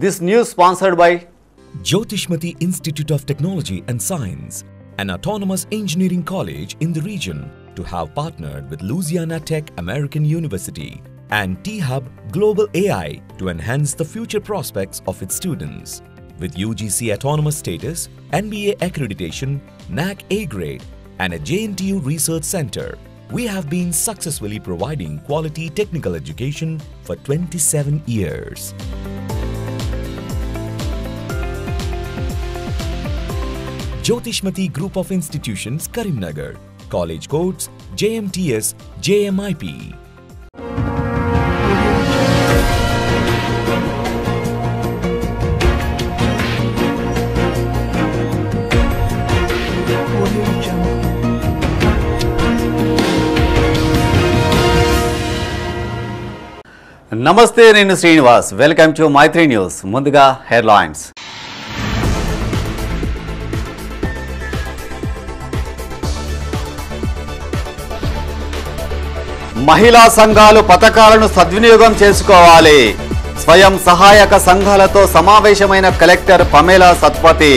This news sponsored by Jyotishmati Institute of Technology and Science, an autonomous engineering college in the region, to have partnered with Louisiana Tech American University and T-Hub Global AI to enhance the future prospects of its students. With UGC autonomous status, NBA accreditation, NAC A grade, and a JNTU research center, we have been successfully providing quality technical education for 27 years. Jyotishmati Group of Institutions, Karimnagar. College codes JMTS, JMIP. నమస్తే, నేను Srinivas. Welcome to Maitri news. ముందుగా headlines. మహిళా సంఘాలు పథకాలను సద్వినియోగం చేసుకోవాలి. స్వయం సహాయక సంఘాలతో సమావేశమైన కలెక్టర్ పమేలా సత్పతి.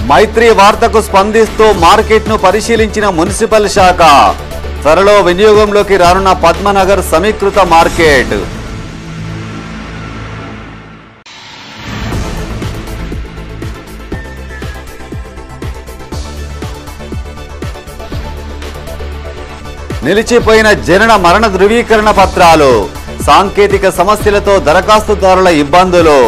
మైత్రి వార్తకు స్పందిస్తూ మార్కెట్ను పరిశీలించిన మున్సిపల్ శాఖ. త్వరలో వినియోగంలోకి రానున్న పద్మనగర్ సమీకృత మార్కెట్. నిలిచిపోయిన జనన మరణ ధృవీకరణ పత్రాలు. సాంకేతిక సమస్యలతో దరఖాస్తుదారుల ఇబ్బందులు.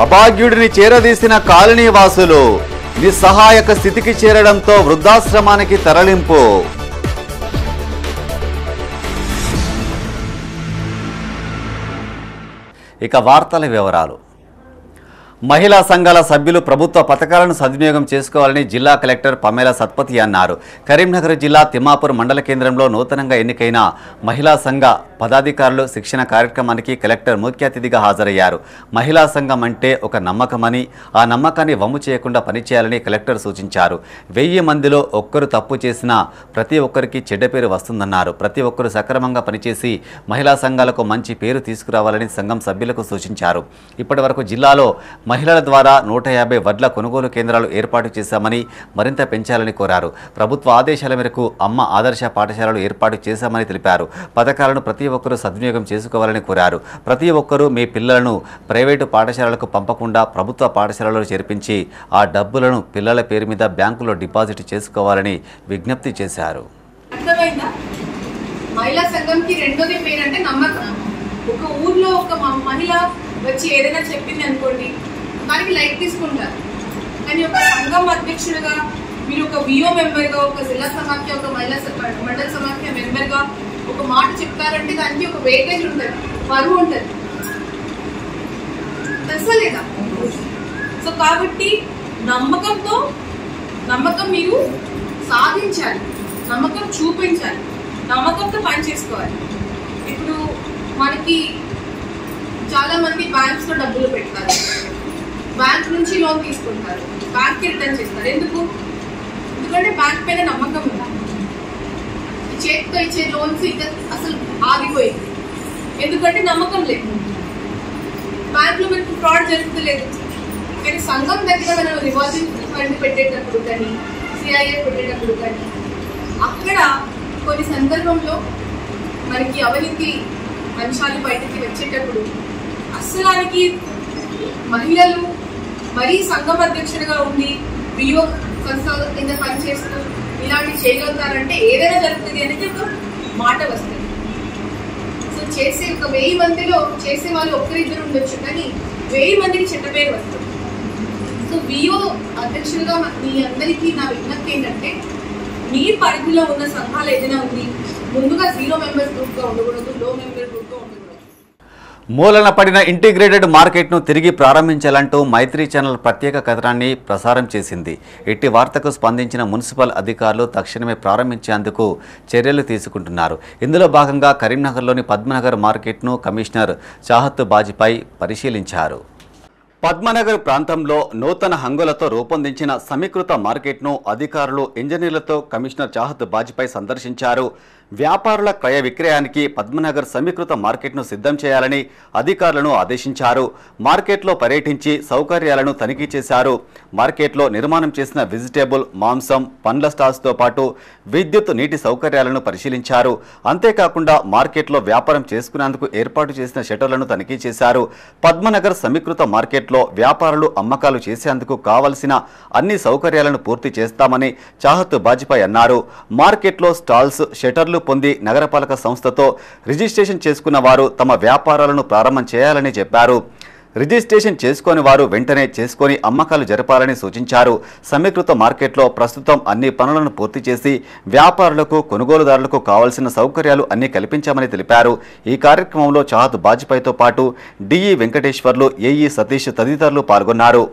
అభాగ్యుడిని చేరదీసిన కాలనీ వాసులు. నిస్సహాయక స్థితికి చేరడంతో వృద్ధాశ్రమానికి తరలింపు. ఇక వార్తల వివరాలు. మహిళా సంఘాల సభ్యులు ప్రభుత్వ పథకాలను సద్వినియోగం చేసుకోవాలని జిల్లా కలెక్టర్ పమేలా సత్పతి అన్నారు. కరీంనగర్ జిల్లా తిమ్మాపూర్ మండల కేంద్రంలో నూతనంగా ఎన్నికైన మహిళా సంఘ పదాధికారులు శిక్షణ కార్యక్రమానికి కలెక్టర్ ముఖ్య అతిథిగా హాజరయ్యారు. మహిళా సంఘం అంటే ఒక నమ్మకమని, ఆ నమ్మకాన్ని వమ్ము చేయకుండా పనిచేయాలని కలెక్టర్ సూచించారు. 1000 మందిలో ఒక్కరు తప్పు చేసినా ప్రతి ఒక్కరికి చెడ్డ పేరు వస్తుందన్నారు. ప్రతి ఒక్కరు సక్రమంగా పనిచేసి మహిళా సంఘాలకు మంచి పేరు తీసుకురావాలని సంఘం సభ్యులకు సూచించారు. ఇప్పటి వరకు జిల్లాలో మహిళల ద్వారా 150 వడ్ల కొనుగోలు కేంద్రాలు ఏర్పాటు చేశామని, మరింత పెంచాలని కోరారు. ప్రభుత్వ ఆదేశాల మేరకు అమ్మ ఆదర్శ పాఠశాలలు ఏర్పాటు చేశామని తెలిపారు. పథకాలను ప్రతి ఒక్కరూ సద్వినియోగం చేసుకోవాలని కోరారు. ప్రతి ఒక్కరూ మీ పిల్లలను ప్రైవేటు పాఠశాలలకు పంపకుండా ప్రభుత్వ పాఠశాలలో చేర్పించి ఆ డబ్బులను పిల్లల పేరు మీద బ్యాంకులో డిపాజిట్ చేసుకోవాలని విజ్ఞప్తి చేశారు. మహిళా సంఘంకి రెండోది పేరంటే నమ్మకం. ఒక ఊర్లో ఒక మహిళ వచ్చి ఏదైనా చెప్పింది అనుకోండి, దానికి లైట్ తీసుకుంటారు. కానీ ఒక సంఘం అధ్యక్షుడిగా మీరు ఒక విఓ మెంబర్గా, ఒక జిల్లా సమాఖ్య, ఒక మహిళా మండల సమాఖ్య మెంబర్గా ఒక మాట చెప్తారంటే దానికి ఒక వెయిటేజ్ ఉంటుంది, పరువు ఉంటుంది, తెలుసా లేదా? సో కాబట్టి నమ్మకం మీరు సాధించాలి, నమ్మకం చూపించాలి, నమ్మకంతో పని చేసుకోవాలి. ఇప్పుడు మనకి చాలా మంది బ్యాంక్స్ లో డబ్బులు పెడతారు, బ్యాంక్ నుంచి లోన్ తీసుకుంటారు, బ్యాంక్ కి రిటర్న్ చేస్తారు. ఎందుకంటే బ్యాంక్ పైన నమ్మకం ఉంది. చేతితో ఇచ్చే లోన్స్ అసలు ఆగిపోయింది, ఎందుకంటే నమ్మకం లేదు. బ్యాంక్ లో మనకు ఫ్రాడ్ జరుగుతలేదు. కానీ సంఘం దగ్గర మనం రివాల్వింగ్ ఫండ్ పెట్టేటప్పుడు కానీ, సిఐఏ పెట్టేటప్పుడు కానీ, అక్కడ కొన్ని సందర్భంలో మనకి అవినీతి అంశాలు బయటకి వచ్చేటప్పుడు అసలానికి మహిళలు మరీ సంఘం అధ్యక్షుడిగా ఉండి విఓ సంస్థల కింద పనిచేస్తూ ఇలాంటి చేయగలుగుతారంటే ఏదైనా జరుగుతుంది అనేది ఒక మాట వస్తుంది. సో చేసే ఒక 1000 మందిలో చేసే వాళ్ళు ఒక్కరిద్దరు ఉండొచ్చు, కానీ 1000 మందికి చెడ్డ పేరు వస్తుంది. సో విఓ అధ్యక్షులుగా మీ అందరికీ నా విజ్ఞప్తి ఏంటంటే, మీ పరిధిలో ఉన్న సంఘాలు ఏదైనా ఉంది, ముందుగా 0 మెంబర్స్ గ్రూప్గా ఉండకూడదు, లో మెంబర్ గ్రూప్గా ఉండకూడదు. మూలన పడిన ఇంటిగ్రేటెడ్ మార్కెట్ను తిరిగి ప్రారంభించాలంటూ మైత్రి ఛానల్ ప్రత్యేక కథనాన్ని ప్రసారం చేసింది. ఇట్టి వార్తకు స్పందించిన మున్సిపల్ అధికారులు తక్షణమే ప్రారంభించేందుకు చర్యలు తీసుకుంటున్నారు. ఇందులో భాగంగా కరీంనగర్లోని పద్మనగర్ మార్కెట్ను కమిషనర్ చాహత్ బాజిపై పరిశీలించారు. పద్మనగర్ ప్రాంతంలో నూతన హంగులతో రూపొందించిన సమీకృత మార్కెట్ను అధికారులు ఇంజనీర్లతో కమిషనర్ చాహత్ బాజిపై సందర్శించారు. వ్యాపారుల క్రయ విక్రయానికి పద్మనగర్ సమీకృత మార్కెట్ను సిద్ధం చేయాలని అధికారులను ఆదేశించారు. మార్కెట్లో పర్యటించి సౌకర్యాలను తనిఖీ చేశారు. మార్కెట్లో నిర్మాణం చేసిన వెజిటేబుల్, మాంసం, పండ్ల స్టాల్స్తో పాటు విద్యుత్, నీటి సౌకర్యాలను పరిశీలించారు. అంతేకాకుండా మార్కెట్లో వ్యాపారం చేసుకునేందుకు ఏర్పాటు చేసిన షట్టర్లను తనిఖీ చేశారు. పద్మనగర్ సమీకృత మార్కెట్లో వ్యాపారులు అమ్మకాలు చేసేందుకు కావలసిన అన్ని సౌకర్యాలను పూర్తి చేస్తామని చాహత్ బాజిపై అన్నారు. మార్కెట్లో స్టాల్స్, షట్టర్లు పొంది నగరపాలక సంస్థతో రిజిస్ట్రేషన్ చేసుకున్న వారు తమ వ్యాపారాలను ప్రారంభం చేయాలని చెప్పారు. రిజిస్ట్రేషన్ చేసుకుని వారు వెంటనే చేసుకొని అమ్మకాలు జరపాలని సూచించారు. సమీకృత మార్కెట్లో ప్రస్తుతం అన్ని పనులను పూర్తి చేసి వ్యాపారులకు, కొనుగోలుదారులకు కావాల్సిన సౌకర్యాలు అన్ని కల్పించామని తెలిపారు. ఈ కార్యక్రమంలో చాహత్ బాజిపైతో పాటు డిఈ వెంకటేశ్వర్లు, ఏఈ సతీష్ తదితరులు పాల్గొన్నారు.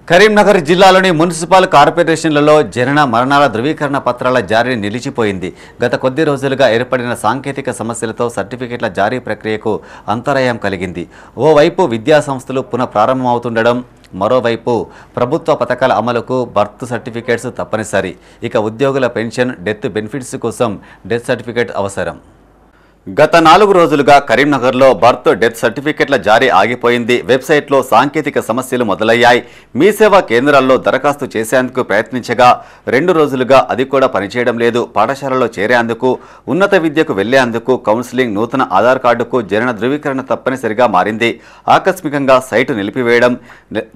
కరీంనగర్ జిల్లాలోని మున్సిపల్ కార్పొరేషన్లలో జనన, మరణాల ధృవీకరణ పత్రాల జారీ నిలిచిపోయింది. గత కొద్ది రోజులుగా ఏర్పడిన సాంకేతిక సమస్యలతో సర్టిఫికెట్ల జారీ ప్రక్రియకు అంతరాయం కలిగింది. ఓవైపు విద్యాసంస్థలు పునః ప్రారంభమవుతుండడం, మరోవైపు ప్రభుత్వ పథకాల అమలుకు బర్త్ సర్టిఫికేట్స్ తప్పనిసరి. ఇక ఉద్యోగుల పెన్షన్, డెత్ బెనిఫిట్స్ కోసం డెత్ సర్టిఫికేట్ అవసరం. గత 4 రోజులుగా కరీంనగర్లో బర్త్, డెత్ సర్టిఫికెట్ల జారీ ఆగిపోయింది. వెబ్సైట్లో సాంకేతిక సమస్యలు మొదలయ్యాయి. మీ సేవా కేంద్రాల్లో దరఖాస్తు చేసేందుకు ప్రయత్నించగా 2 రోజులుగా అది కూడా పనిచేయడం లేదు. పాఠశాలలో చేరేందుకు, ఉన్నత విద్యకు వెళ్లేందుకు కౌన్సిలింగ్, నూతన ఆధార్ కార్డుకు జనన ధృవీకరణ తప్పనిసరిగా మారింది. ఆకస్మికంగా సైటు నిలిపివేయడం,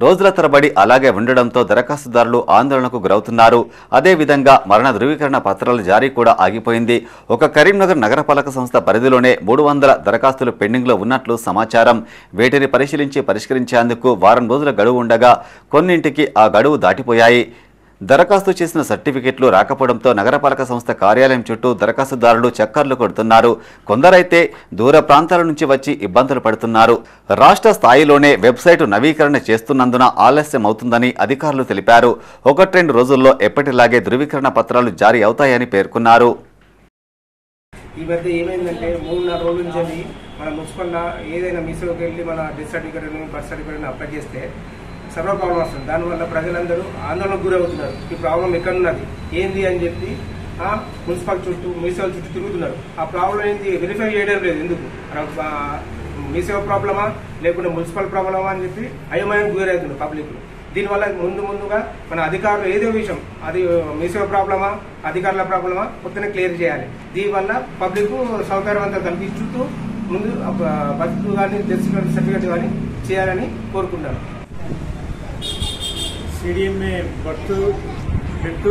రోజుల తరబడి అలాగే ఉండడంతో దరఖాస్తుదారులు ఆందోళనకు గురవుతున్నారు. అదేవిధంగా మరణ ధృవీకరణ పత్రాల జారీ కూడా ఆగిపోయింది. ఒక కరీంనగర్ నగరపాలక సంస్థ పరిధిలోనే 300 దరఖాస్తులు పెండింగ్లో ఉన్నట్లు సమాచారం. వీటిని పరిష్కరించేందుకు వారం రోజుల గడువు ఉండగా కొన్నింటికి ఆ గడువు దాటిపోయాయి. దరఖాస్తు చేసిన సర్టిఫికెట్లు రాకపోవడంతో నగరపాలక సంస్థ కార్యాలయం చుట్టూ దరఖాస్తుదారులు చక్కర్లు కొడుతున్నారు. కొందరైతే దూర ప్రాంతాల నుంచి వచ్చి ఇబ్బందులు పడుతున్నారు. రాష్ట్ర స్థాయిలోనే వెబ్సైటు నవీకరణ చేస్తున్నందున ఆలస్యం అవుతుందని అధికారులు తెలిపారు. 1-2 రోజుల్లో ఎప్పటిలాగే ధృవీకరణ పత్రాలు జారీ అవుతాయని పేర్కొన్నారు. ఈ మధ్య ఏమైందంటే 3-4 రోజుల నుంచి మన మున్సిపల్లో ఏదైనా మిస్లోకి వెళ్ళి మన death certificate, birth certificate apply చేస్తే సర్వ ప్రాబ్లం వస్తుంది. దానివల్ల ప్రజలందరూ ఆందోళనకు గురవుతున్నారు. ఈ ప్రాబ్లం ఎక్కడున్నది, ఏంది అని చెప్పి మున్సిపల్ చుట్టూ, మీసేవ చుట్టూ తిరుగుతున్నారు. ఆ ప్రాబ్లం ఏంటి వెరిఫై చేయడం లేదు. ఎందుకు, మీసేవ ప్రాబ్లమా లేకుంటే మున్సిపల్ ప్రాబ్లమా అని చెప్పి అయోమయానికి గురవుతున్నారు పబ్లిక్. దీనివల్ల ముందుగా మన అధికారులు ఏదో విషయం, అది మీసేవ ప్రాబ్లమా, అధికారుల ప్రాబ్లమా కొత్తనే క్లియర్ చేయాలి. దీనివల్ల పబ్లిక్ సౌకర్యవంతం కల్పిస్తూ ముందు బతుకు కానీ డెత్ సర్టిఫికేట్ కానీ చేయాలని కోరుకుంటాను. CDMA birth, death,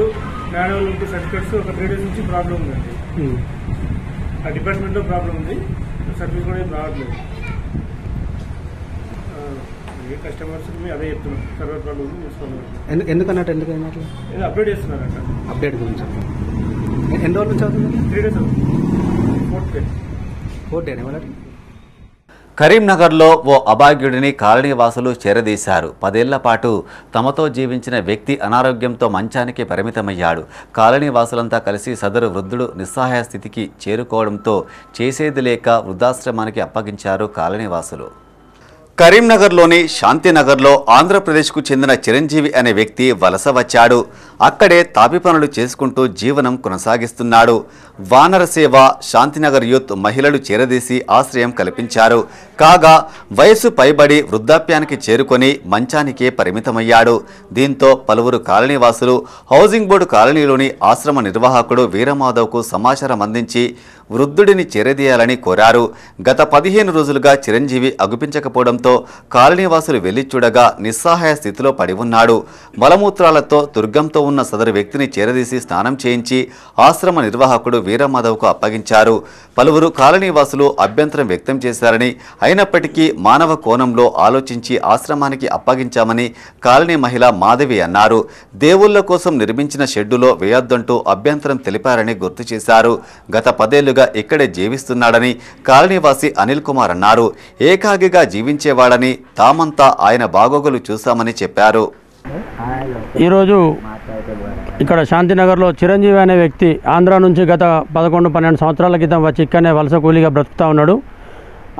manual certificates ఒక 3 days నుంచి ప్రాబ్లం ఉందండి. ఆ డిపార్ట్మెంట్లో ప్రాబ్లం ఉంది. సర్టిఫికేట్ కూడా ఏం రావట్లేదు. కస్టమర్స్ అదే చెప్తున్నాం, సర్వర్ ప్రాబ్లం ఉంది. ఎందుకన్నట్టు ఏదో అప్డేట్ చేస్తున్నారంట. అప్డేట్ గురించి ఎన్ని రోజుల నుంచి అవుతుంది? 3 days అవుతుంది. 4 days. కరీంనగర్లో ఓ అభాగ్యుడిని కాలనీవాసులు చేరదీశారు. 10 ఏళ్ల పాటు తమతో జీవించిన వ్యక్తి అనారోగ్యంతో మంచానికి పరిమితమయ్యాడు. కాలనీవాసులంతా కలిసి సదరు వృద్ధుడు నిస్సహాయ స్థితికి చేరుకోవడంతో చేసేది లేక వృద్ధాశ్రమానికి అప్పగించారు కాలనీవాసులు. కరీంనగర్లోని శాంతినగర్లో ఆంధ్రప్రదేశ్కు చెందిన చిరంజీవి అనే వ్యక్తి వలస వచ్చాడు. అక్కడే తాపి పనులు చేసుకుంటూ జీవనం కొనసాగిస్తున్నాడు. వానర సేవ, శాంతినగర్ యూత్ మహిళలు చేరదీసి ఆశ్రయం కల్పించారు. కాగా వయసు పైబడి వృద్ధాప్యానికి చేరుకొని మంచానికే పరిమితమయ్యాడు. దీంతో పలువురు కాలనీవాసులు హౌసింగ్ బోర్డు కాలనీలోని ఆశ్రమ నిర్వాహకుడు వీరమాధవ్కు సమాచారం అందించి వృద్ధుడిని చేరదీయాలని కోరారు. గత 15 రోజులుగా చిరంజీవి అగుపించకపోవడంతో కాలనీవాసులు వెళ్లి చూడగా నిస్సహాయ స్థితిలో పడి ఉన్నాడు. మలమూత్రాలతో దుర్గంతో ఉన్న సదరు వ్యక్తిని చేరదీసి స్నానం చేయించి ఆశ్రమ నిర్వాహకుడు వీరమాధవ్కు అప్పగించారు. పలువురు కాలనీవాసులు అభ్యంతరం వ్యక్తం చేశారని, అయినప్పటికీ మానవ కోణంలో ఆలోచించి ఆశ్రమానికి అప్పగించామని కాలనీ మహిళ మాధవి అన్నారు. దేవుళ్ల కోసం నిర్మించిన షెడ్డులో వేయొద్దంటూ అభ్యంతరం తెలిపారని గుర్తు చేశారు. గత 10 ఏళ్లుగా ఇక్కడే జీవిస్తున్నాడని కాలనీవాసి అనిల్ కుమార్ అన్నారు. ఏకాగిగా జీవించేవాడని, తామంతా ఆయన బాగోగులు చూశామని చెప్పారు. ఈరోజు ఇక్కడ శాంతినగర్లో చిరంజీవి అనే వ్యక్తి ఆంధ్ర నుంచి గత 11-12 సంవత్సరాల క్రితం వచ్చి ఇక్కడనే వలస కూలీగా బ్రతుకుతూ ఉన్నాడు.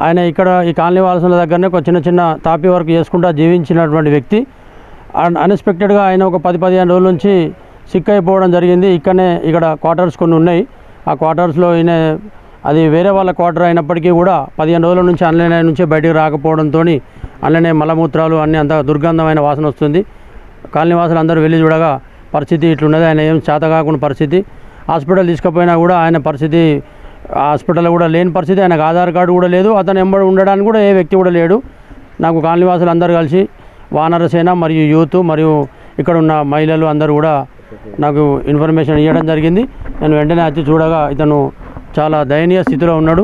ఆయన ఇక్కడ ఈ కాలనీ వాసుల దగ్గరనే ఒక చిన్న తాపి వర్క్ చేసుకుంటూ జీవించినటువంటి వ్యక్తి. అన్ఎక్స్పెక్టెడ్గా ఆయన ఒక 10-15 రోజుల నుంచి సిక్ అయిపోవడం జరిగింది. ఇక్కడ క్వార్టర్స్ కొన్ని ఉన్నాయి. ఆ క్వార్టర్స్లో ఈయన అది వేరే వాళ్ళ క్వార్టర్ అయినప్పటికీ కూడా 15 రోజుల నుంచి ఆన్లైన్ నుంచి బయటికి రాకపోవడంతో అందులోనే మలమూత్రాలు అన్నీ అంత దుర్గంధమైన వాసన వస్తుంది. కాలనీవాసులు అందరూ వెళ్ళి చూడగా పరిస్థితి ఇట్లున్నది. ఆయన ఏం చేత కాకుండా పరిస్థితి. హాస్పిటల్ తీసుకుపోయినా కూడా ఆయన పరిస్థితి హాస్పిటల్ కూడా లేని పరిస్థితి. ఆయనకు ఆధార్ కార్డు కూడా లేదు. అతను ఎంబడి ఉండడానికి కూడా ఏ వ్యక్తి కూడా లేడు. నాకు కాలనీవాసులు అందరూ కలిసి వానరసేన మరియు యూత్ మరియు ఇక్కడ ఉన్న మహిళలు అందరూ కూడా నాకు ఇన్ఫర్మేషన్ ఇవ్వడం జరిగింది. నేను వెంటనే వచ్చి చూడగా ఇతను చాలా దయనీయ స్థితిలో ఉన్నాడు.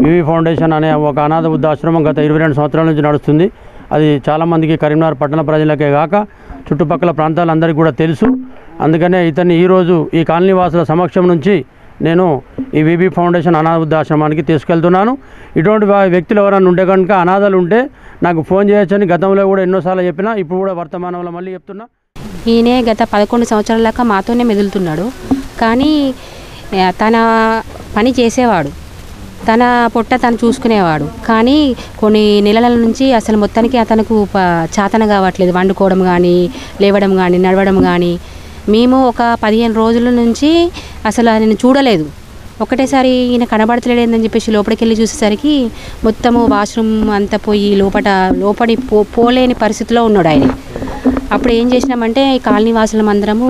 వివి ఫౌండేషన్ అనే ఒక అనాథ వృద్ధాశ్రమం గత 22 సంవత్సరాల నుంచి నడుస్తుంది. అది చాలామందికి కరీంనగర్ పట్టణ ప్రజలకే కాక చుట్టుపక్కల ప్రాంతాలందరికీ కూడా తెలుసు. అందుకనే ఇతన్ని ఈరోజు ఈ కాలనీవాసుల సమక్షం నుంచి నేను ఈ వివి ఫౌండేషన్ అనాథ వృద్ధాశ్రమానికి తీసుకెళ్తున్నాను. ఇటువంటి వ్యక్తులు ఎవరైనా ఉంటే కనుక అనాథలు ఉంటే నాకు ఫోన్ చేయొచ్చని గతంలో కూడా ఎన్నోసార్లు చెప్పినా, ఇప్పుడు కూడా వర్తమానంలో మళ్ళీ చెప్తున్నా. ఈయన గత 11 సంవత్సరాల దాకా మాతోనే మెదులుతున్నాడు. కానీ తన పని చేసేవాడు, తన పొట్ట తను చూసుకునేవాడు. కానీ కొన్ని నెలల నుంచి అసలు మొత్తానికి అతనికి చాతన కావట్లేదు. వండుకోవడం కానీ, లేవడం కానీ, నడవడం కానీ. మేము ఒక 15 రోజుల నుంచి అసలు ఆయన చూడలేదు. ఒకటేసారి ఈయన కనబడతలేదని చెప్పేసి లోపలికి వెళ్ళి చూసేసరికి మొత్తము వాష్రూమ్ అంతా పోయి లోపలి పోలేని పరిస్థితిలో ఉన్నాడు ఆయన. అప్పుడు ఏం చేసినామంటే కాలనీ వాసులం అందరము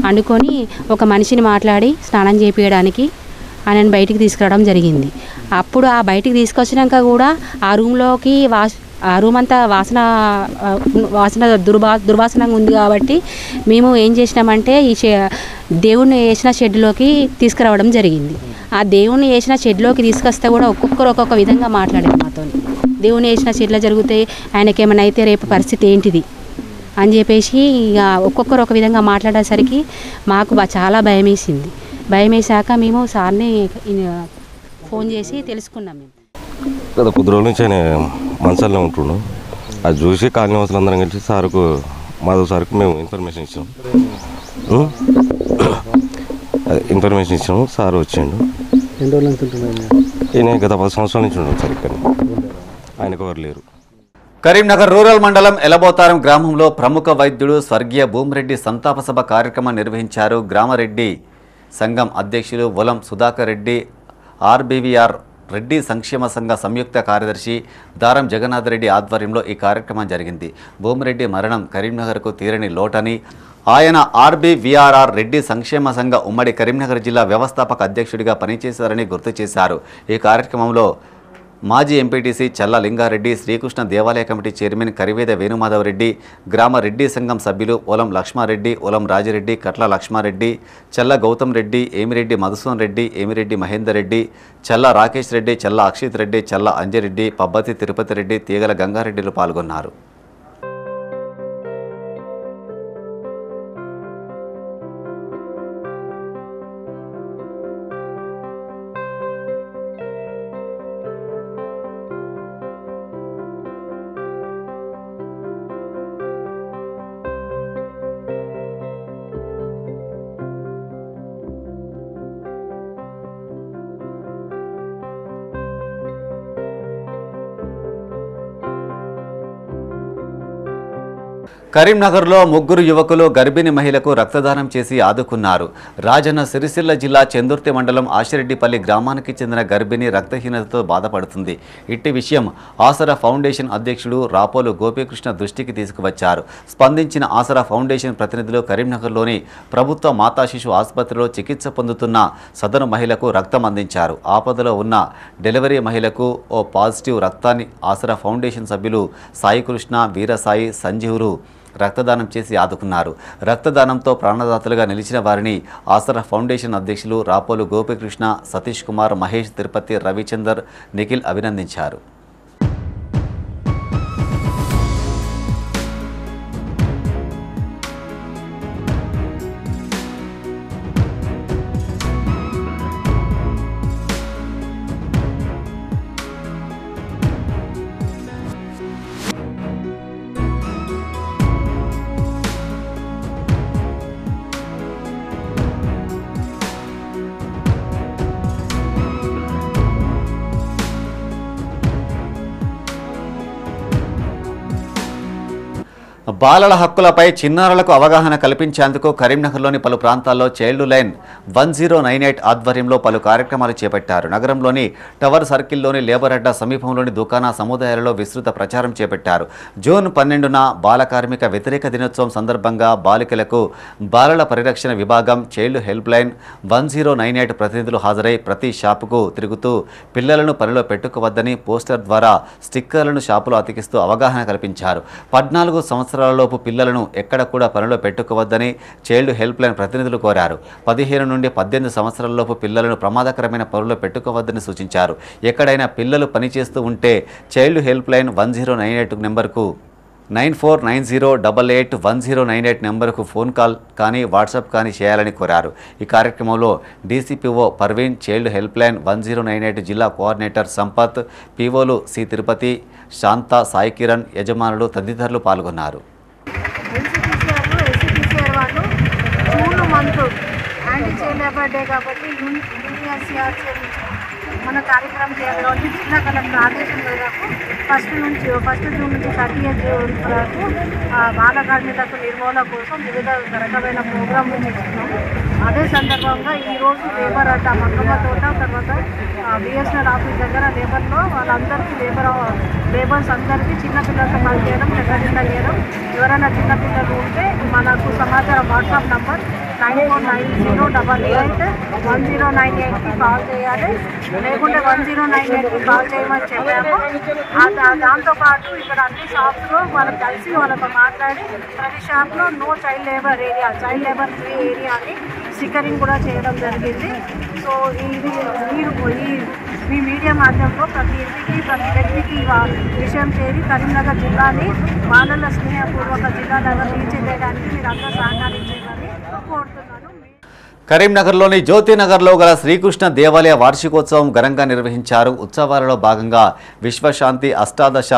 అనుకొని ఒక మనిషిని మాట్లాడి స్నానం చేయించడానికి ఆయనను బయటికి తీసుకురావడం జరిగింది. అప్పుడు ఆ బయటికి తీసుకొచ్చినాక కూడా ఆ రూమ్లోకి ఆ రూమ్ అంతా వాసన దుర్వాసనంగా ఉంది. కాబట్టి మేము ఏం చేసినామంటే ఈ దేవుణ్ణి వేసిన షెడ్లోకి తీసుకురావడం జరిగింది. ఆ దేవుణ్ణి వేసిన షెడ్లోకి తీసుకొస్తే కూడా ఒక్కొక్కరు ఒక్కొక్క విధంగా మాట్లాడారు మాతో. దేవుణ్ణి వేసిన షెడ్లో జరిగితే ఆయనకేమైనా అయితే రేపు పరిస్థితి ఏంటిది అని చెప్పేసి ఇక ఒక్కొక్కరు ఒక విధంగా మాట్లాడేసరికి మాకు చాలా భయం వేసింది. భయం వేసాక మేము సార్ని ఫోన్ చేసి తెలుసుకున్నాం. మేము గత కొద్ది రోజుల నుంచి ఆయన మంచాల్లో ఉంటుండు. అది చూసి కాలనీవాసులు అందరం కలిసి సార్కు మాధవ్ సార్కు మేము ఇన్ఫర్మేషన్ ఇచ్చాము. సార్ వచ్చిండు. ఈయన గత 10 సంవత్సరాల నుంచి ఉండడు సార్ ఇక్కడ. ఆయనకు ఎవరు లేరు. కరీంనగర్ రూరల్ మండలం ఎలబోతారం గ్రామంలో ప్రముఖ వైద్యుడు స్వర్గీయ భూమిరెడ్డి సంతాప సభ కార్యక్రమం నిర్వహించారు. గ్రామరెడ్డి సంఘం అధ్యక్షులు వలం సుధాకర్ రెడ్డి, ఆర్బీవీఆర్ రెడ్డి సంక్షేమ సంఘ సంయుక్త కార్యదర్శి దారం జగన్నాథ్ రెడ్డి ఆధ్వర్యంలో ఈ కార్యక్రమం జరిగింది. భూమిరెడ్డి మరణం కరీంనగర్కు తీరని లోటని ఆయన ఆర్బీవీఆర్ఆర్ రెడ్డి సంక్షేమ సంఘ ఉమ్మడి కరీంనగర్ జిల్లా వ్యవస్థాపక అధ్యక్షుడిగా పనిచేశారని గుర్తు చేశారు. ఈ కార్యక్రమంలో మాజీ ఎంపీటీసీ చల్ల లింగారెడ్డి, శ్రీకృష్ణ దేవాలయ కమిటీ చైర్మన్ కరివేద వేణుమాధవ్ రెడ్డి, గ్రామ రెడ్డి సంఘం సభ్యులు ఒలం లక్ష్మారెడ్డి, ఒలం రాజిరెడ్డి, కట్ల లక్ష్మారెడ్డి, చల్ల గౌతమ్ రెడ్డి, ఏమిరెడ్డి మధుసూన్ రెడ్డి, ఏమిరెడ్డి మహేందర్ రెడ్డి, చల్ల రాకేష్ రెడ్డి, చల్ల అక్షిత్ రెడ్డి, చల్ల అంజిరెడ్డి, పబ్బతి తిరుపతి రెడ్డి, తీగల గంగారెడ్డిలు పాల్గొన్నారు. కరీంనగర్లో ముగ్గురు యువకులు గర్భిణీ మహిళకు రక్తదానం చేసి ఆదుకున్నారు. రాజన్న సిరిసిల్ల జిల్లా చెందుర్తి మండలం ఆశిరెడ్డిపల్లి గ్రామానికి చెందిన గర్భిణి రక్తహీనతతో బాధపడుతుంది. ఇట్టి విషయం ఆసరా ఫౌండేషన్ అధ్యక్షుడు రాపోలు గోపీకృష్ణ దృష్టికి తీసుకువచ్చారు. స్పందించిన ఆసరా ఫౌండేషన్ ప్రతినిధులు కరీంనగర్లోని ప్రభుత్వ మాతా శిశు ఆసుపత్రిలో చికిత్స పొందుతున్న సదరు మహిళకు రక్తం అందించారు. ఆపదలో ఉన్న డెలివరీ మహిళకు ఓ పాజిటివ్ రక్తాన్ని ఆసరా ఫౌండేషన్ సభ్యులు సాయికృష్ణ, వీరసాయి, సంజీవులు రక్తదానం చేసి ఆదుకున్నారు. రక్తదానంతో ప్రాణదాతలుగా నిలిచిన వారిని ఆసరా ఫౌండేషన్ అధ్యక్షులు రాపోలు గోపీకృష్ణ, సతీష్ కుమార్, మహేష్, తిరుపతి, రవిచందర్, నిఖిల్ అభినందించారు. బాలల హక్కులపై చిన్నారులకు అవగాహన కల్పించేందుకు కరీంనగర్లోని పలు ప్రాంతాల్లో చైల్డ్ లైన్ 1098 ఆధ్వర్యంలో పలు కార్యక్రమాలు చేపట్టారు. నగరంలోని టవర్ సర్కిల్లోని లేబర్ అడ్డా సమీపంలోని దుకాణ సముదాయాలలో విస్తృత ప్రచారం చేపట్టారు. జూన్ 12న బాల కార్మిక వ్యతిరేక దినోత్సవం సందర్భంగా బాలికలకు బాలల పరిరక్షణ విభాగం చైల్డ్ హెల్ప్ లైన్ 1098 ప్రతినిధులు హాజరై ప్రతి షాపుకు తిరుగుతూ పిల్లలను పనిలో పెట్టుకోవద్దని పోస్టర్ ద్వారా స్టిక్కర్లను షాపులో అతికిస్తూ అవగాహన కల్పించారు. 14 సంవత్సరాలలోపు పిల్లలను ఎక్కడ కూడా పనిలో పెట్టుకోవద్దని చైల్డ్ హెల్ప్ లైన్ ప్రతినిధులు కోరారు. 15 నుండి 18 సంవత్సరాలలోపు పిల్లలను ప్రమాదకరమైన పనుల్లో పెట్టుకోవద్దని సూచించారు. ఎక్కడైనా పిల్లలు పనిచేస్తూ ఉంటే చైల్డ్ హెల్ప్ లైన్ 1098 నెంబర్కు 9490881098 నెంబర్కు ఫోన్ కాల్ కానీ వాట్సాప్ కానీ చేయాలని కోరారు. ఈ కార్యక్రమంలో DCPO Parveen, child help line 1098 జిల్లా కోఆర్డినేటర్ సంపత్, పీఓలు సి తిరుపతి, శాంత, సాయి కిరణ్, యజమానులు తదితరులు పాల్గొన్నారు. మన కార్యక్రమం చేయాలని జిల్లా కలెక్టర్ ఆదేశం మేరకు ఫస్ట్ జూన్ నుంచి 30th జూన్ వరకు బాల కార్మికులకు నిర్మూలన కోసం వివిధ రకమైన ప్రోగ్రాంలు చేస్తున్నాము. అదే సందర్భంగా ఈరోజు లేబర్ అడ్డా మక్కమ్మ తోట, తర్వాత బిఎస్ఎన్ఎల్ ఆఫీస్ దగ్గర లేబర్లో వాళ్ళందరికీ లేబర్స్ అందరికీ చిన్నపిల్లలతో పనిచేయడం, చెక్కకుండా చేయడం. ఎవరైనా చిన్నపిల్లలు ఉంటే మనకు సమాచారం వాట్సాప్ నంబర్ 9490881098కి కాల్ చేయాలి, లేకుంటే 1098కి కాల్ చేయమని చెప్పాము. దాంతోపాటు ఇక్కడ అన్ని షాప్స్లో మనం కలిసి వాళ్ళతో మాట్లాడి ప్రతి షాప్లో no child labour area, child labour free area అని స్టిక్కరింగ్ కూడా చేయడం జరిగింది. సో ఇది మీరు మీ మీడియా మాధ్యమంలో ప్రతి ఇంటికి ప్రతి వ్యక్తికి విషయం చేరి కరీంనగర్ జిల్లాని బాలల స్నేహపూర్వక జిల్లాగా తీర్చిదిద్దడానికి మీరు అందరూ సహకరించాలని కోరుతున్నాను. కరీంనగర్లోని జ్యోతినగర్లో గల శ్రీకృష్ణ దేవాలయ వార్షికోత్సవం ఘనంగా నిర్వహించారు. ఉత్సవాలలో భాగంగా విశ్వశాంతి అష్టాదశ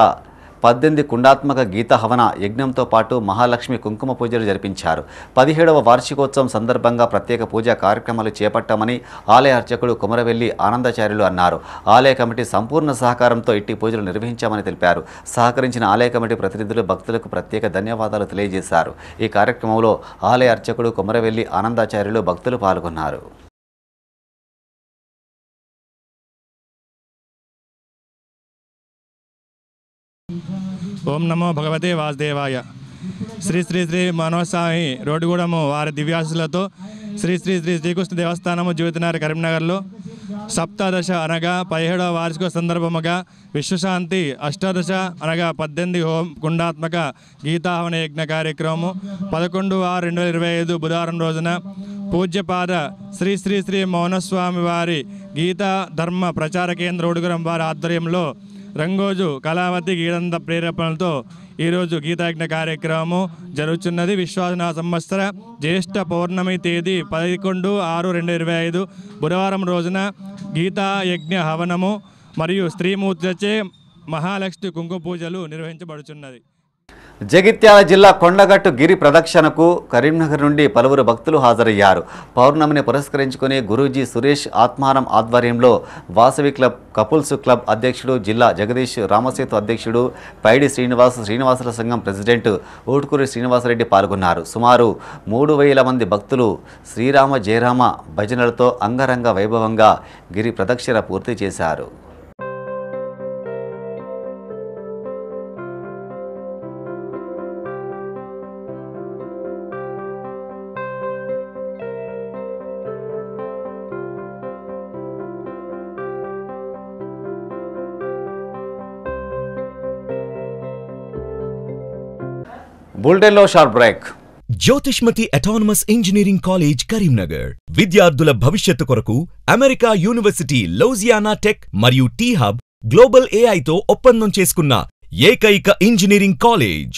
18 కుండాత్మక గీత హవన యజ్ఞంతో పాటు మహాలక్ష్మి కుంకుమ పూజలు జరిపించారు. 17వ వార్షికోత్సవం సందర్భంగా ప్రత్యేక పూజా కార్యక్రమాలు చేపట్టామని ఆలయ అర్చకుడు కుమరవెల్లి ఆనందాచార్యులు అన్నారు. ఆలయ కమిటీ సంపూర్ణ సహకారంతో ఇట్టి పూజలు నిర్వహించామని తెలిపారు. సహకరించిన ఆలయ కమిటీ ప్రతినిధులు భక్తులకు ప్రత్యేక ధన్యవాదాలు తెలియజేశారు. ఈ కార్యక్రమంలో ఆలయ అర్చకుడు కుమరవెల్లి ఆనందాచార్యులు భక్తులు పాల్గొన్నారు. ఓం నమో భగవతే వాసుదేవాయ. శ్రీ శ్రీ శ్రీ మనోస్వామి రోడ్డుగూడము వారి దివ్యాసులతో శ్రీ శ్రీ శ్రీ శ్రీకృష్ణ దేవస్థానము జ్యోతినగర్ కరీంనగర్లో సప్తాదశ అనగా 17వ వార్షిక సందర్భముగా విశ్వశాంతి అష్టాదశ అనగా 18 కుండాత్మక గీతాహవన యజ్ఞ కార్యక్రమము 11/6/2025 బుధవారం రోజున పూజ్యపాద శ్రీ శ్రీ శ్రీ మౌనస్వామి వారి గీతా ధర్మ ప్రచార కేంద్ర రోడ్డుగూడెం వారి ఆధ్వర్యంలో రంగోజు కళావతి గీతంత ప్రేరేపణలతో ఈరోజు గీతాయజ్ఞ కార్యక్రమము జరుగుతున్నది. విశ్వాసన సంవత్సర జ్యేష్ఠ పౌర్ణమి తేదీ 11/6/2025 బుధవారం రోజున గీతాయజ్ఞ హవనము మరియు స్త్రీమూర్తులచే మహాలక్ష్మి కుంకుమ పూజలు నిర్వహించబడుచున్నది. జగిత్యాల జిల్లా కొండగట్టు గిరి ప్రదక్షిణకు కరీంనగర్ నుండి పలువురు భక్తులు హాజరయ్యారు. పౌర్ణమిని పురస్కరించుకుని గురూజీ సురేష్ ఆత్మానం ఆధ్వర్యంలో వాసవి క్లబ్ కపుల్స్ క్లబ్ అధ్యక్షుడు జిల్లా జగదీష్ రామసేతు అధ్యక్షుడు పైడి శ్రీనివాసుల సంఘం ప్రెసిడెంట్ ఊటుకూరి శ్రీనివాసరెడ్డి పాల్గొన్నారు. సుమారు 3,000 మంది భక్తులు శ్రీరామ జయరామ భజనలతో అంగరంగ వైభవంగా గిరి ప్రదక్షిణ పూర్తి చేశారు. బులెటిన్లో short break. Jyothishmathi autonomous engineering college Karimnagar విద్యార్థుల భవిష్యత్తు కొరకు అమెరికా యూనివర్సిటీ లూజియానా టెక్ మరియు టీ హబ్ గ్లోబల్ ఏఐతో ఒప్పందం చేసుకున్న ఏకైక ఇంజనీరింగ్ కాలేజ్.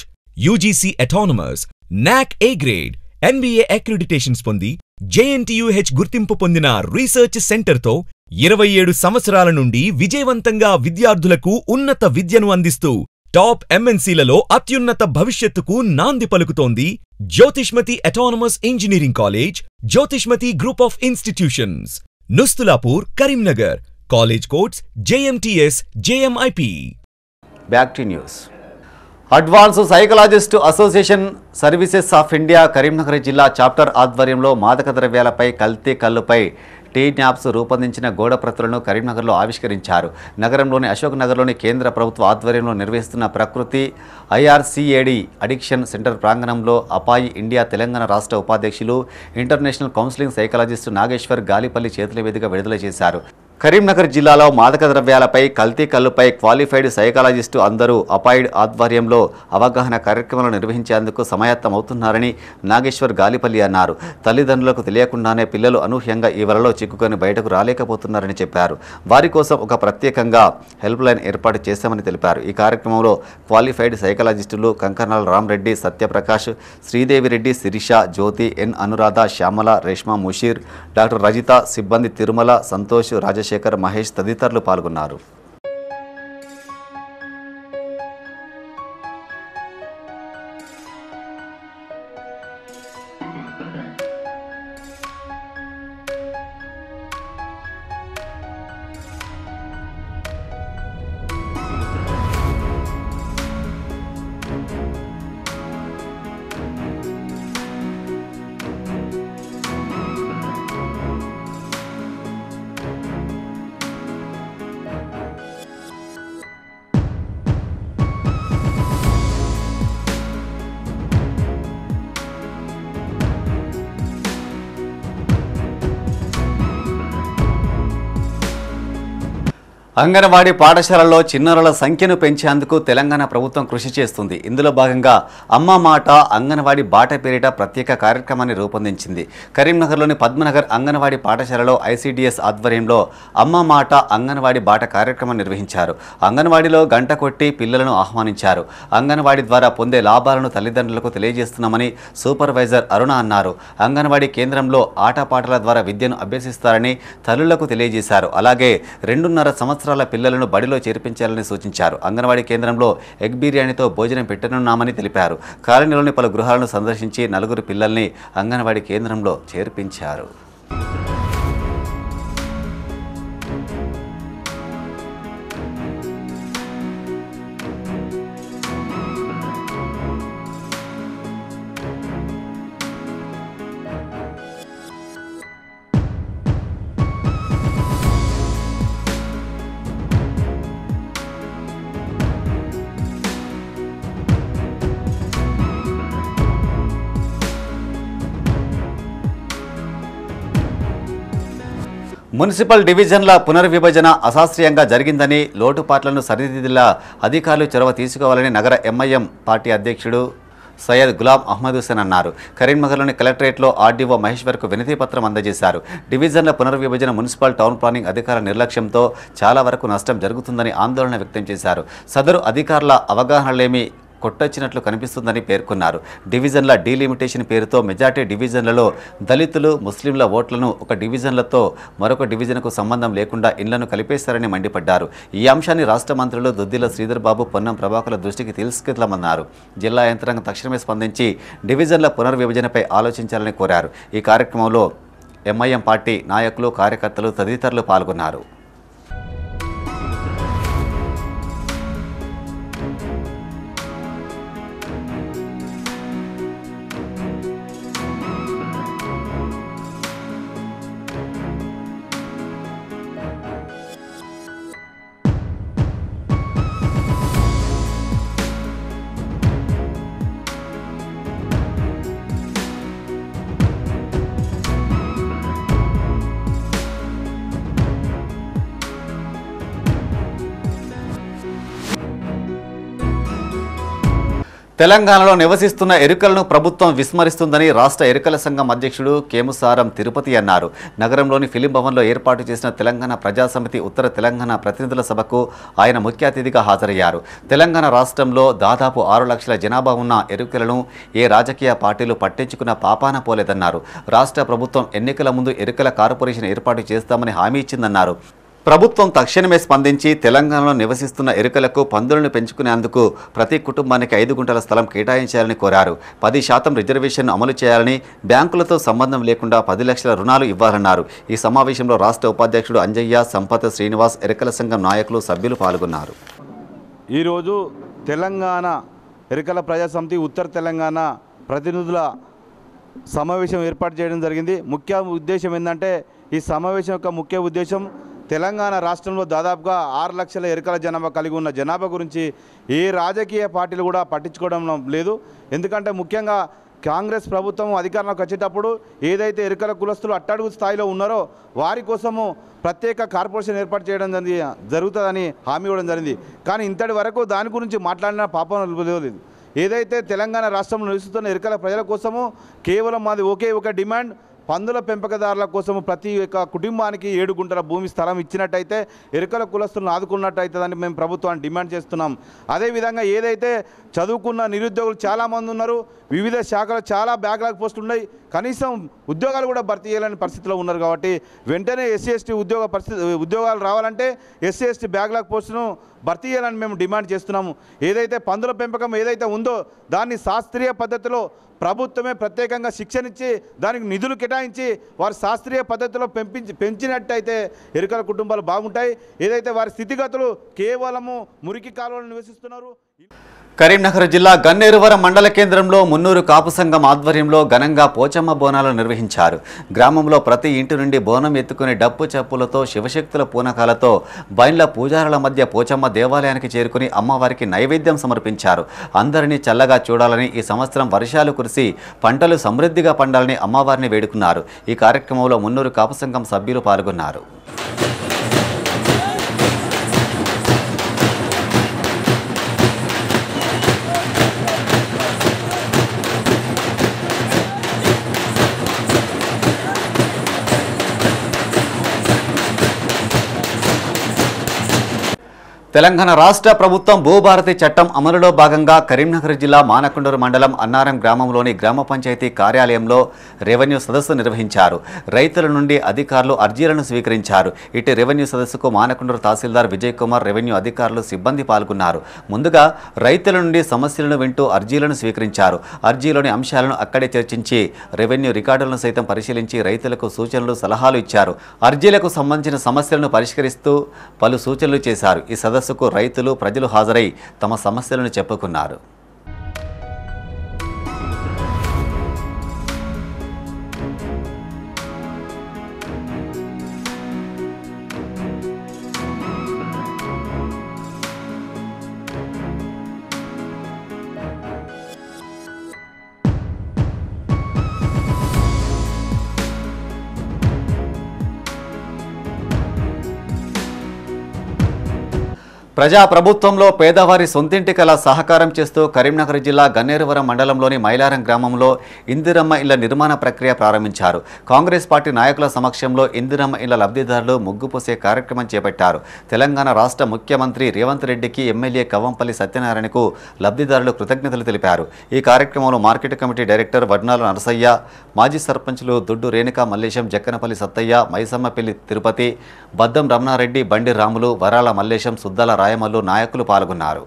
యూజీసీ అటానమస్, నాక్ ఏ గ్రేడ్, NBA అక్రిడిటేషన్స్ పొంది JNTUH గుర్తింపు పొందిన రీసెర్చ్ సెంటర్తో 27 సంవత్సరాల నుండి విజయవంతంగా విద్యార్థులకు ఉన్నత విద్యను అందిస్తూ టాప్ MNCలలో అత్యున్నత భవిష్యత్తుకు నాంది పలుకుతోంది Jyothishmathi autonomous engineering college, Jyothishmathi group of institutions, Nustulapur, Karimnagar. College codes JMTS, JMIP. Back to news. Advance psychologist association services of India Karimnagar జిల్లా చాప్టర్ ఆధ్వర్యంలో మాదక ద్రవ్యాలపై, కల్తీ కల్లుపై టీ న్యాప్స్ రూపొందించిన గోడ ప్రతులను కరీంనగర్లో ఆవిష్కరించారు. నగరంలోని అశోక్ నగర్లోని కేంద్ర ప్రభుత్వ ఆధ్వర్యంలో నిర్వహిస్తున్న ప్రకృతి IRCAD అడిక్షన్ సెంటర్ ప్రాంగణంలో అపాయి ఇండియా తెలంగాణ రాష్ట్ర ఉపాధ్యక్షులు, international counselling psychologist Nageshwar Galipalli చేతుల మీదుగా విడుదల చేశారు. కరీంనగర్ జిల్లాలో మాదక ద్రవ్యాలపై, కల్తీ కల్లుపై క్వాలిఫైడ్ సైకాలజిస్టు అందరూ అపాయిడ్ ఆధ్వర్యంలో అవగాహన కార్యక్రమాలు నిర్వహించేందుకు సమాయత్తమవుతున్నారని నాగేశ్వర్ గాలిపల్లి అన్నారు. తల్లిదండ్రులకు తెలియకుండానే పిల్లలు అనూహ్యంగా ఈ వలలో చిక్కుకొని బయటకు రాలేకపోతున్నారని చెప్పారు. వారి కోసం ఒక ప్రత్యేకంగా హెల్ప్ లైన్ ఏర్పాటు చేశామని తెలిపారు. ఈ కార్యక్రమంలో క్వాలిఫైడ్ సైకాలజిస్టులు కంకనాల రామరెడ్డి, సత్యప్రకాష్, శ్రీదేవిరెడ్డి, శిరీష, జ్యోతి, ఎన్ అనురాధ, శ్యామల, రేష్మా ముషీర్, డాక్టర్ రజిత, సిబ్బంది తిరుమల, సంతోష్, రాజశేఖర్, మహేష్ తదితరులు పాల్గొన్నారు. అంగన్వాడీ పాఠశాలల్లో చిన్నారుల సంఖ్యను పెంచేందుకు తెలంగాణ ప్రభుత్వం కృషి చేస్తుంది. ఇందులో భాగంగా అమ్మ మాట అంగన్వాడీ బాట పేరిట ప్రత్యేక కార్యక్రమాన్ని రూపొందించింది. కరీంనగర్లోని పద్మనగర్ అంగన్వాడీ పాఠశాలలో ICDS ఆధ్వర్యంలో అమ్మ మాట అంగన్వాడీ బాట కార్యక్రమం నిర్వహించారు. అంగన్వాడీలో గంట కొట్టి పిల్లలను ఆహ్వానించారు. అంగన్వాడీ ద్వారా పొందే లాభాలను తల్లిదండ్రులకు తెలియజేస్తున్నామని సూపర్వైజర్ అరుణ అన్నారు. అంగన్వాడీ కేంద్రంలో ఆటపాటల ద్వారా విద్యను అభ్యసిస్తారని తల్లులకు తెలియజేశారు. అలాగే 2.5 సంవత్సరాల పిల్లలను బడిలో చేర్పించాలని సూచించారు. అంగన్వాడీ కేంద్రంలో ఎగ్ బిర్యానీతో భోజనం పెట్టనున్నామని తెలిపారు. కాలనీలోని పలు గృహాలను సందర్శించి 4 పిల్లల్ని అంగన్వాడీ కేంద్రంలో చేర్పించారు. మున్సిపల్ డివిజన్ల పునర్విభజన అశాస్త్రీయంగా జరిగిందని, లోటుపాట్లను సరిదిద్దేలా అధికారులు చొరవ తీసుకోవాలని నగర MIM పార్టీ అధ్యక్షుడు సయ్యద్ గులాం అహ్మద్ హుసేన్ అన్నారు. కరీంనగర్లోని కలెక్టరేట్లో RDO మహేశ్వర్కు వినతి పత్రం అందజేశారు. డివిజన్ల పునర్విభజన మున్సిపల్ టౌన్ ప్లానింగ్ అధికారుల నిర్లక్ష్యంతో చాలా వరకు నష్టం జరుగుతుందని ఆందోళన వ్యక్తం చేశారు. సదరు అధికారుల అవగాహనలేమి కొట్టొచ్చినట్లు కనిపిస్తుందని పేర్కొన్నారు. డివిజన్ల డీలిమిటేషన్ పేరుతో మెజార్టీ డివిజన్లలో దళితులు ముస్లింల ఓట్లను ఒక డివిజన్లతో మరొక డివిజన్కు సంబంధం లేకుండా ఇళ్లను కలిపేశారని మండిపడ్డారు. ఈ అంశాన్ని రాష్ట్ర మంత్రులు దుద్దిల శ్రీధర్ బాబు, పొన్నం ప్రభాకర్ల దృష్టికి తీసుకెళ్లామన్నారు. జిల్లా యంత్రాంగం తక్షణమే స్పందించి డివిజన్ల పునర్విభజనపై ఆలోచించాలని కోరారు. ఈ కార్యక్రమంలో ఎంఐఎం పార్టీ నాయకులు, కార్యకర్తలు తదితరులు పాల్గొన్నారు. తెలంగాణలో నివసిస్తున్న ఎరుకలను ప్రభుత్వం విస్మరిస్తుందని రాష్ట్ర ఎరుకల సంఘం అధ్యక్షుడు కేముసారం తిరుపతి అన్నారు. నగరంలోని ఫిలిం భవన్లో ఏర్పాటు చేసిన తెలంగాణ ప్రజాసమితి ఉత్తర తెలంగాణ ప్రతినిధుల సభకు ఆయన ముఖ్య అతిథిగా హాజరయ్యారు. తెలంగాణ రాష్ట్రంలో దాదాపు 6 లక్షల జనాభా ఉన్న ఎరుకలను ఏ రాజకీయ పార్టీలు పట్టించుకున్న పాపాన పోలేదన్నారు. రాష్ట్ర ప్రభుత్వం ఎన్నికల ముందు ఎరుకల కార్పొరేషన్ ఏర్పాటు చేస్తామని హామీ ఇచ్చిందన్నారు. ప్రభుత్వం తక్షణమే స్పందించి తెలంగాణలో నివసిస్తున్న ఎరుకలకు పందులను పెంచుకునేందుకు ప్రతి కుటుంబానికి 5 గుంటల స్థలం కేటాయించాలని కోరారు. 10% రిజర్వేషన్ అమలు చేయాలని, బ్యాంకులతో సంబంధం లేకుండా 10 లక్షల రుణాలు ఇవ్వాలన్నారు. ఈ సమావేశంలో రాష్ట్ర ఉపాధ్యక్షుడు అంజయ్య, సంపత్ శ్రీనివాస్, ఎరుకల సంఘం నాయకులు, సభ్యులు పాల్గొన్నారు. ఈరోజు తెలంగాణ ఎరుకల ప్రజాసమితి ఉత్తర తెలంగాణ ప్రతినిధుల సమావేశం ఏర్పాటు చేయడం జరిగింది. ముఖ్య ఉద్దేశం ఏంటంటే, ఈ సమావేశం యొక్క ముఖ్య ఉద్దేశం తెలంగాణ రాష్ట్రంలో దాదాపుగా 6 లక్షల ఎరుకల జనాభా కలిగి ఉన్న జనాభా గురించి ఏ రాజకీయ పార్టీలు కూడా పట్టించుకోవడం లేదు. ఎందుకంటే ముఖ్యంగా కాంగ్రెస్ ప్రభుత్వం అధికారంలోకి వచ్చేటప్పుడు ఏదైతే ఎరుకల కులస్తులు అట్టడుగు స్థాయిలో ఉన్నారో వారి కోసము ప్రత్యేక కార్పొరేషన్ ఏర్పాటు చేయడం జరుగుతుందని హామీ ఇవ్వడం జరిగింది. కానీ ఇంతటి వరకు దాని గురించి మాట్లాడిన పాపం లేదు. ఏదైతే తెలంగాణ రాష్ట్రంలో నివసిస్తున్న ఎరుకల ప్రజల కోసము కేవలం మాది ఒకే ఒక డిమాండ్, పందుల పెంపకదారుల కోసము ప్రతి ఒక్క కుటుంబానికి 7 గుంటల భూమి స్థలం ఇచ్చినట్టయితే ఎరుకల కులస్తులను ఆదుకున్నట్టయితుందని మేము ప్రభుత్వాన్ని డిమాండ్ చేస్తున్నాం. అదేవిధంగా ఏదైతే చదువుకున్న నిరుద్యోగులు చాలామంది ఉన్నారు, వివిధ శాఖలు చాలా బ్యాక్లాగ్ పోస్టులు ఉన్నాయి, కనీసం ఉద్యోగాలు కూడా భర్తీ చేయాలని పరిస్థితిలో ఉన్నారు. కాబట్టి వెంటనే SC/ST ఉద్యోగాలు రావాలంటే SC/ST బ్యాక్లాగ్ పోస్టును భర్తీ చేయాలని మేము డిమాండ్ చేస్తున్నాము. ఏదైతే పందుల పెంపకం ఏదైతే ఉందో దాన్ని శాస్త్రీయ పద్ధతిలో ప్రభుత్వమే ప్రత్యేకంగా శిక్షణ ఇచ్చి దానికి నిధులు కేటాయించి వారి శాస్త్రీయ పద్ధతిలో పెంచినట్టయితే ఎరుకల కుటుంబాలు బాగుంటాయి. ఏదైతే వారి స్థితిగతులు కేవలము మురికి కాలువలు నివసిస్తున్నారు. కరీంనగర్ జిల్లా గన్నేరువరం మండల కేంద్రంలో మున్నూరు కాపు సంఘం ఆధ్వర్యంలో ఘనంగా పోచమ్మ బోనాలు నిర్వహించారు. గ్రామంలో ప్రతి ఇంటి నుండి బోనం ఎత్తుకుని డప్పు చప్పులతో శివశక్తుల పూనకాలతో బైండ్ల పూజారుల మధ్య పోచమ్మ దేవాలయానికి చేరుకుని అమ్మవారికి నైవేద్యం సమర్పించారు. అందరినీ చల్లగా చూడాలని, ఈ సంవత్సరం వర్షాలు కురిసి పంటలు సమృద్ధిగా పండాలని అమ్మవారిని వేడుకున్నారు. ఈ కార్యక్రమంలో మున్నూరు కాపు సంఘం సభ్యులు పాల్గొన్నారు. తెలంగాణ రాష్ట్ర ప్రభుత్వం భూభారతి చట్టం అమలులో భాగంగా కరీంనగర్ జిల్లా మానకొండూరు మండలం అన్నారం గ్రామంలోని గ్రామ పంచాయతీ కార్యాలయంలో రెవెన్యూ సదస్సు నిర్వహించారు. రైతుల నుండి అధికారులు అర్జీలను స్వీకరించారు. ఇటు రెవెన్యూ సదస్సుకు మానకొండూరు తహసీల్దార్ విజయ్ కుమార్, రెవెన్యూ అధికారులు, సిబ్బంది పాల్గొన్నారు. ముందుగా రైతుల నుండి సమస్యలను వింటూ అర్జీలను స్వీకరించారు. అర్జీలోని అంశాలను అక్కడే చర్చించి రెవెన్యూ రికార్డులను సైతం పరిశీలించి రైతులకు సూచనలు, సలహాలు ఇచ్చారు. అర్జీలకు సంబంధించిన సమస్యలను పరిష్కరిస్తూ పలు సూచనలు చేశారు. ఈ సదస్సుకు రైతులు, ప్రజలు హాజరై తమ సమస్యలను చెప్పుకున్నారు. ప్రజా ప్రభుత్వంలో పేదవారి సొంతింటి కల సహకారం చేస్తూ కరీంనగర్ జిల్లా గన్నేరువరం మండలంలోని మైలారం గ్రామంలో ఇందిరమ్మ ఇళ్ల నిర్మాణ ప్రక్రియ ప్రారంభించారు. కాంగ్రెస్ పార్టీ నాయకుల సమక్షంలో ఇందిరమ్మ ఇళ్ల లబ్ధిదారులు ముగ్గుపోసే కార్యక్రమం చేపట్టారు. తెలంగాణ రాష్ట్ర ముఖ్యమంత్రి రేవంత్ రెడ్డికి ఎమ్మెల్యే కవ్వంపల్లి సత్యనారాయణకు లబ్ధిదారులు కృతజ్ఞతలు తెలిపారు. ఈ కార్యక్రమంలో market committee director Vadnala Narasayya, మాజీ సర్పంచులు దుడ్డు రేణుకా మల్లేశం, జక్కనపల్లి సత్తయ్య, మైసమ్మపల్లి తిరుపతి, బద్దం రమణారెడ్డి, బండి రాములు, వరాల మల్లేశం, సుద్దాల రాయమల్లు నాయకులు పాల్గొన్నారు.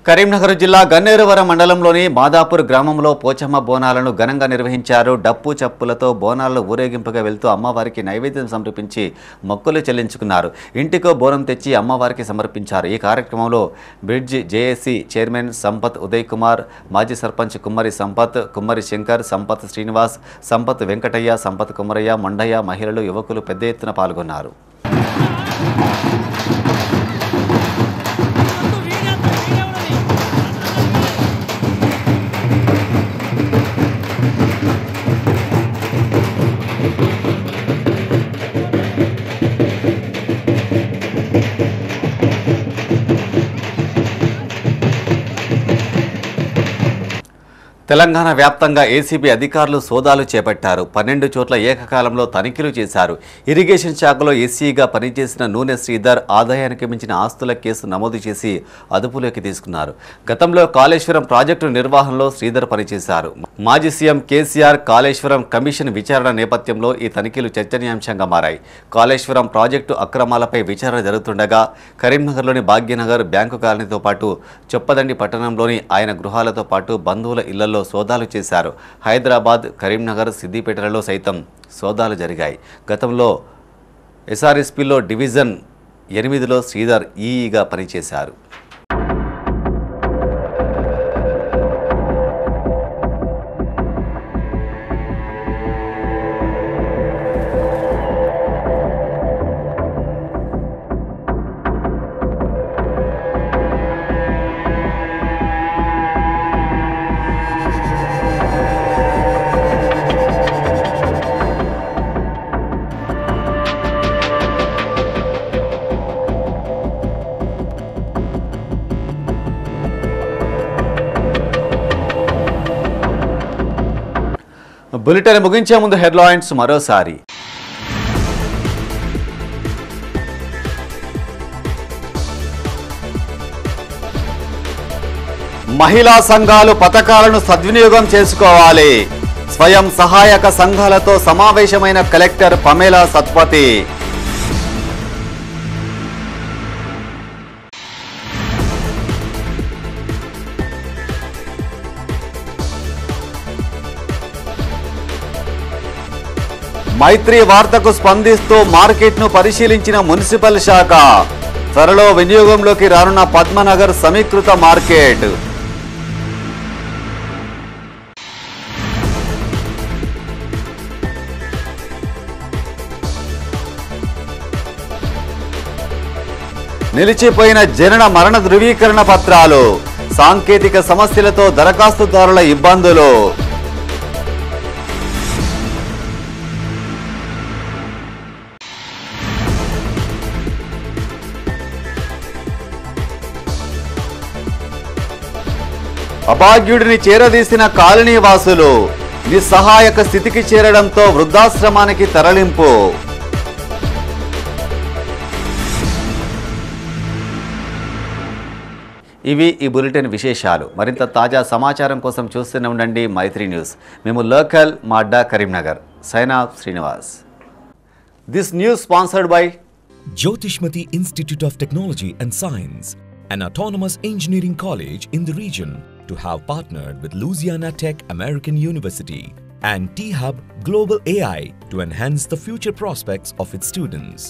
కరీంనగర్ జిల్లా గన్నేరువరం మండలంలోని మాదాపూర్ గ్రామంలో పోచమ్మ బోనాలను ఘనంగా నిర్వహించారు. డప్పు చప్పులతో బోనాలను ఊరేగింపుగా వెళ్తూ అమ్మవారికి నైవేద్యం సమర్పించి మొక్కులు చెల్లించుకున్నారు. ఇంటికో బోనం తెచ్చి అమ్మవారికి సమర్పించారు. ఈ కార్యక్రమంలో bridge JAC chairman Sampath Uday Kumar, మాజీ సర్పంచ్ కుమ్మరి సంపత్, కుమ్మరి శంకర్, సంపత్ శ్రీనివాస్, సంపత్ వెంకటయ్య, సంపత్ కుమరయ్య, మొండయ్య, మహిళలు, యువకులు పెద్ద ఎత్తున పాల్గొన్నారు. తెలంగాణ వ్యాప్తంగా ఏసీబీ అధికారులు సోదాలు చేపట్టారు. 12 చోట్ల ఏకకాలంలో తనిఖీలు చేశారు. ఇరిగేషన్ శాఖలో ఎస్సీగా పనిచేసిన నూనె శ్రీధర్ ఆదాయానికి మించిన ఆస్తుల కేసు నమోదు చేసి అదుపులోకి తీసుకున్నారు. గతంలో కాళేశ్వరం ప్రాజెక్టు నిర్వహణలో శ్రీధర్ పనిచేశారు. మాజీ సీఎం కేసీఆర్ కాళేశ్వరం కమిషన్ విచారణ నేపథ్యంలో ఈ తనిఖీలు చర్చనీయాంశంగా మారాయి. కాళేశ్వరం ప్రాజెక్టు అక్రమాలపై విచారణ జరుగుతుండగా కరీంనగర్లోని భాగ్యనగర్ బ్యాంకు కాలనీతో పాటు చొప్పదండి పట్టణంలోని ఆయన గృహాలతో పాటు బంధువుల ఇళ్లలో సోదాలు చేశారు. హైదరాబాద్, కరీంనగర్, సిద్దిపేటలలో సైతం సోదాలు జరిగాయి. గతంలో ఎస్ఆర్ఎస్పీలో డివిజన్ 8లో శ్రీధర్ ఈఈగా పనిచేశారు. బులెటిన్ ముగించే ముందు హెడ్లైన్స్ మరోసారి. మహిళా సంఘాలు పథకాలను సద్వినియోగం చేసుకోవాలి. స్వయం సహాయక సంఘాలతో సమావేశమైన కలెక్టర్ పమేలా సత్పతి. మైత్రి వార్తకు స్పందిస్తూ మార్కెట్ను పరిశీలించిన మున్సిపల్ శాఖ. త్వరలో వినియోగంలోకి రానున్న పద్మనగర్ సమీకృత మార్కెట్. నిలిచిపోయిన జనన మరణ ధృవీకరణ పత్రాలు. సాంకేతిక సమస్యలతో దరఖాస్తుదారుల ఇబ్బందులు. అభాగ్యుడిని చేరదీసిన కాలనీ వాసులు. నిస్సహాయక స్థితికి చేరడంతో వృద్ధాశ్రమానికి తరలింపు. ఇవి ఈ బులెటిన్ విశేషాలు. మరింత తాజా సమాచారం కోసం చూస్తూనే ఉండండి మైత్రి న్యూస్. మేము లోకల్ మాడ్డా Karimnagar. Sign off Srinivas. This news sponsored by Jyotishmati Institute of Technology and Science, an autonomous engineering college in the region, to have partnered with Louisiana Tech American University and T-Hub Global AI to enhance the future prospects of its students.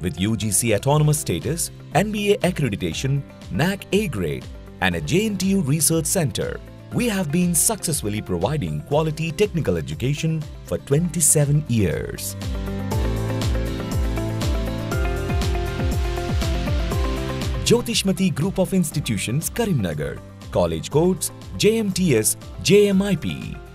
With UGC autonomous status, NBA accreditation, NAC A grade, and a JNTU research center, we have been successfully providing quality technical education for 27 years. Jyotishmati Group of Institutions, Karimnagar. College codes JMTS, JMIP.